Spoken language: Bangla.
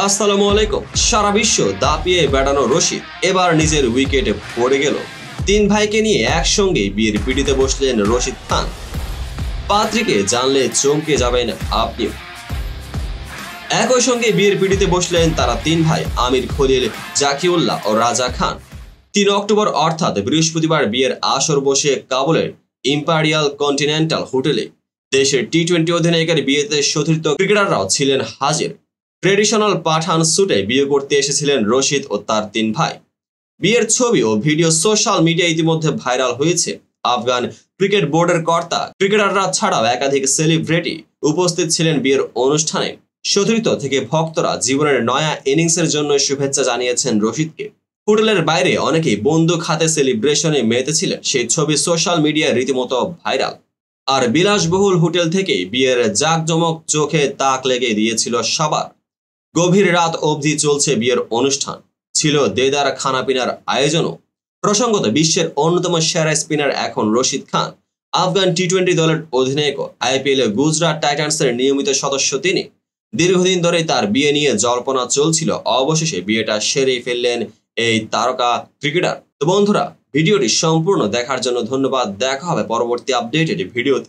আসসালামু আলাইকুম। সারা বিশ্ব দাপিয়ে বেড়ানো রশিদ এবার নিজের উইকেটে পড়ে গেল। তিন ভাইকে নিয়ে একসঙ্গেই বিয়ের পিড়িতে বসলেন রশিদ খান। পাত্রীকে জানলে চমকে যাবেন আপনিও। একই সঙ্গে বিয়ের পিড়িতে বসলেন তারা তিন ভাই আমির খলিল, জাকিউল্লাহ ও রাজা খান। 3 অক্টোবর অর্থাৎ বৃহস্পতিবার বিয়ের আসর বসে কাবুলের ইম্পারিয়াল কন্টিনেন্টাল হোটেলে। দেশের টি-20 অধিনায়কের বিয়েতে সতীর্থ ক্রিকেটাররাও ছিলেন হাজির। ট্রেডিশনাল পাঠান স্যুটে বিয়ে করতে এসেছিলেন রশিদ ও তার তিন ভাই। বিয়ের ছবি ও ভিডিও সোশ্যাল মিডিয়া ইতিমধ্যে ভাইরাল হয়েছে। আফগান ক্রিকেট বোর্ডের কর্তা, ক্রিকেটাররা ছাড়াও একাধিক সেলিব্রিটি উপস্থিত ছিলেন বিয়ের অনুষ্ঠানে। সতীর্থ থেকে ভক্তরা জীবনের নয়া ইনিংসের জন্য শুভেচ্ছা জানিয়েছেন রশিদকে। হোটেলের বাইরে অনেকেই বন্দুক হাতে সেলিব্রেশনে মেতেছিলেন, সেই ছবি সোশ্যাল মিডিয়ায় রীতিমতো ভাইরাল। আর বিলাসবহুল হোটেল থেকেই বিয়ের জাঁকজমক চোখে তাক লেগে দিয়েছিল সবার। গভীর রাত অবধি চলছে বিয়ের অনুষ্ঠান, ছিল দেদার খানাপিনার আয়োজনও। প্রসঙ্গত, বিশ্বের অন্যতম সেরা স্পিনার এখন রশিদ খান। আফগান টি-20 দলের অধিনায়ক, আইপিএল এ গুজরাট টাইটান্সের নিয়মিত সদস্য তিনি। দীর্ঘদিন ধরে তার বিয়ে নিয়ে জল্পনা চলছিল, অবশেষে বিয়েটা সেরেই ফেললেন এই তারকা ক্রিকেটার। তো বন্ধুরা, ভিডিওটি সম্পূর্ণ দেখার জন্য ধন্যবাদ। দেখা হবে পরবর্তী আপডেটেড ভিডিওতে।